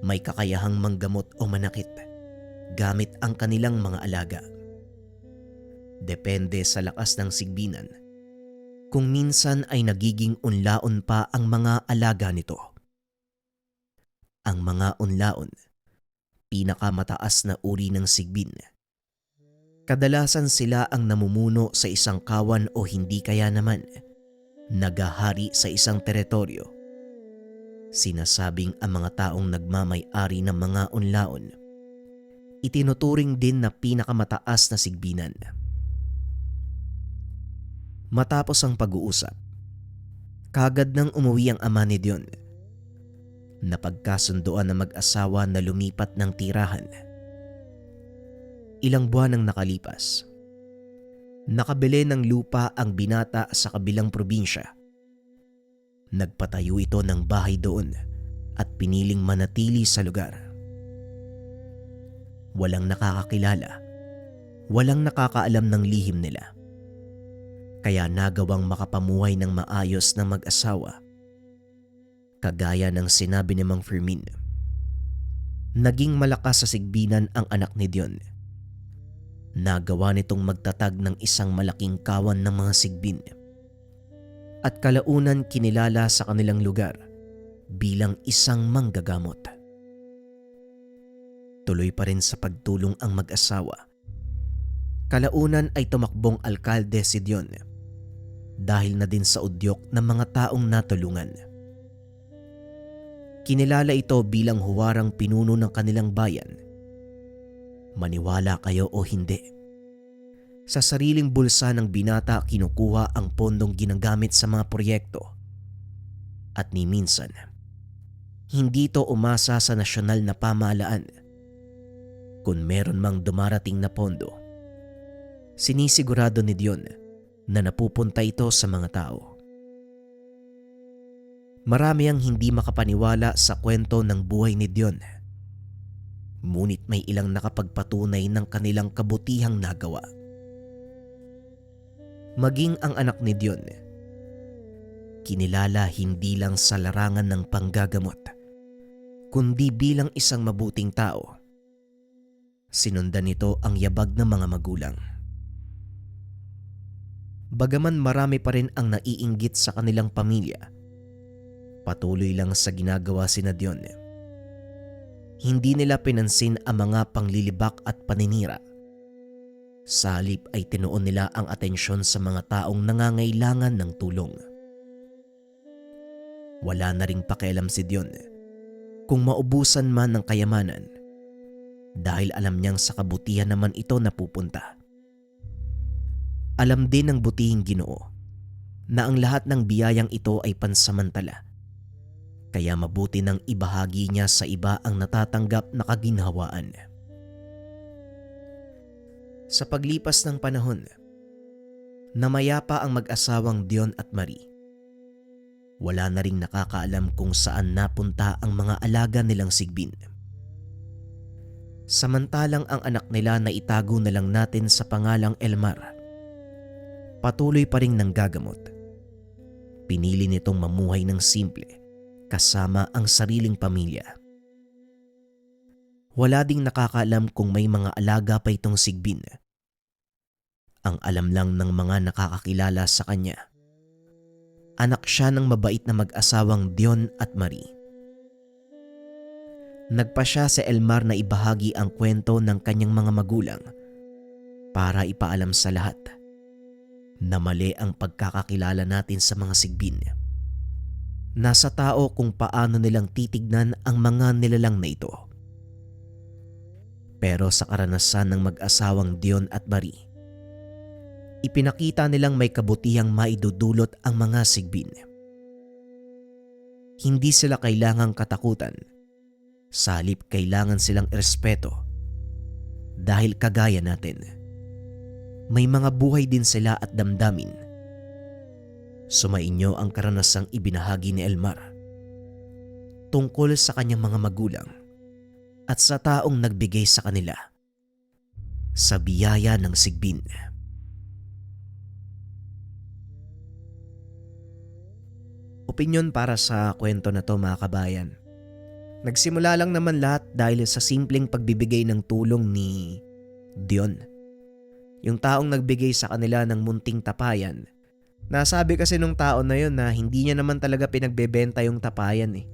may kakayahang manggamot o manakit gamit ang kanilang mga alaga. Depende sa lakas ng sigbinan kung minsan ay nagiging unlaon pa ang mga alaga nito. Ang mga unlaon, pinakamataas na uri ng sigbin. Kadalasan sila ang namumuno sa isang kawan o hindi kaya naman nagahari sa isang teritoryo. Sinasabing ang mga taong nagmamay-ari ng mga unlaon, itinuturing din na pinakamataas na sigbinan. Matapos ang pag-uusap, kagad nang umuwi ang ama ni Dion. Napagkasunduan ng mag-asawa na lumipat ng tirahan. Ilang buwan ang nakalipas. Nakabili ng lupa ang binata sa kabilang probinsya. Nagpatayo ito ng bahay doon at piniling manatili sa lugar. Walang nakakakilala, walang nakakaalam ng lihim nila. Kaya nagawang makapamuhay ng maayos ng mag-asawa. Kagaya ng sinabi ni Mang Fermin, naging malakas sa sigbinan ang anak ni Dion. Nagawa nitong magtatag ng isang malaking kawan ng mga sigbin at kalaunan kinilala sa kanilang lugar bilang isang manggagamot. Tuloy pa rin sa pagtulong ang mag-asawa. Kalaunan ay tumakbong alkalde si Dion dahil na din sa udyok ng mga taong natulungan. Kinilala ito bilang huwarang pinuno ng kanilang bayan. Maniwala kayo o hindi, sa sariling bulsa ng binata kinukuha ang pondong ginagamit sa mga proyekto. At ni minsan, hindi ito umasa sa nasyonal na pamahalaan. Kung meron mang dumarating na pondo, sinisigurado ni Dion na napupunta ito sa mga tao. Marami ang hindi makapaniwala sa kwento ng buhay ni Dion. Ngunit may ilang nakapagpatunay ng kanilang kabutihang nagawa. Maging ang anak ni Dion, kinilala hindi lang sa larangan ng panggagamot, kundi bilang isang mabuting tao. Sinundan nito ang yabag ng mga magulang. Bagaman marami pa rin ang naiinggit sa kanilang pamilya, patuloy lang sa ginagawa sina Dion. Hindi nila pinansin ang mga panglilibak at paninira. Sa halip ay tinuon nila ang atensyon sa mga taong nangangailangan ng tulong. Wala na ring pakialam si Dion kung maubusan man ng kayamanan, dahil alam niyang sa kabutihan naman ito napupunta. Alam din ng butihing Ginoo na ang lahat ng biyayang ito ay pansamantala, kaya mabuti nang ibahagi niya sa iba ang natatanggap na kaginhawaan. Sa paglipas ng panahon, namayapa ang mag-asawang Dion at Marie. Wala na ring nakakaalam kung saan napunta ang mga alaga nilang sigbin. Samantalang ang anak nila na itago na lang natin sa pangalang Elmar, patuloy pa ring nanggagamot. Pinili nitong mamuhay ng simple kasama ang sariling pamilya. Wala ding nakakaalam kung may mga alaga pa itong sigbin. Ang alam lang ng mga nakakakilala sa kanya, anak siya ng mabait na mag-asawang Dion at Marie. Nagpa siya sa Elmar na ibahagi ang kwento ng kanyang mga magulang para ipaalam sa lahat na mali ang pagkakakilala natin sa mga sigbin. Nasa tao kung paano nilang titignan ang mga nilalang na ito. Pero sa karanasan ng mag-asawang Dion at Marie, ipinakita nilang may kabutihang maidudulot ang mga sigbin. Hindi sila kailangang katakutan, sa halip kailangan silang irespeto. Dahil kagaya natin, may mga buhay din sila at damdamin. Sumainyo ang karanasang ibinahagi ni Elmar tungkol sa kanyang mga magulang at sa taong nagbigay sa kanila sa biyaya ng sigbin. Opinyon para sa kwento na to, mga kabayan. Nagsimula lang naman lahat dahil sa simpleng pagbibigay ng tulong ni Dion, yung taong nagbigay sa kanila ng munting tapayan. Nasabi kasi nung tao na yun na hindi niya naman talaga pinagbebenta yung tapayan eh.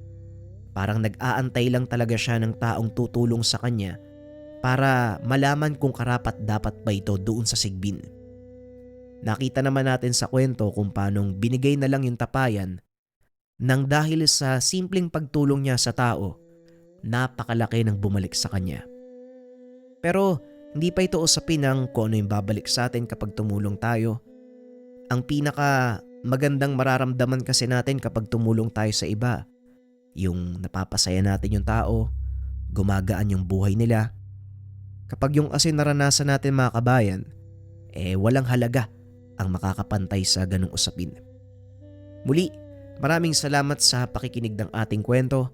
Parang nag-aantay lang talaga siya ng taong tutulong sa kanya para malaman kung karapat dapat ba ito doon sa sigbin. Nakita naman natin sa kwento kung paanong binigay na lang yung tapayan nang dahil sa simpleng pagtulong niya sa tao, napakalaki ng bumalik sa kanya. Pero hindi pa ito usapin ng kung ano yung babalik sa atin kapag tumulong tayo. Ang pinaka magandang mararamdaman kasi natin kapag tumulong tayo sa iba, yung napapasaya natin yung tao, gumagaan yung buhay nila. Kapag yung kasi naranasan natin, mga kabayan, walang halaga ang makakapantay sa ganung usapin. Muli, maraming salamat sa pakikinig ng ating kwento.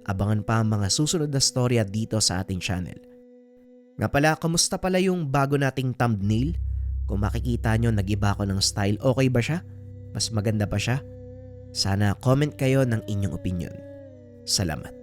Abangan pa ang mga susunod na storya dito sa ating channel. Nga pala, kamusta pala yung bago nating thumbnail? Kung makikita nyo, nag-iba ko ng style. Okay ba siya? Mas maganda pa siya? Sana comment kayo ng inyong opinion. Salamat.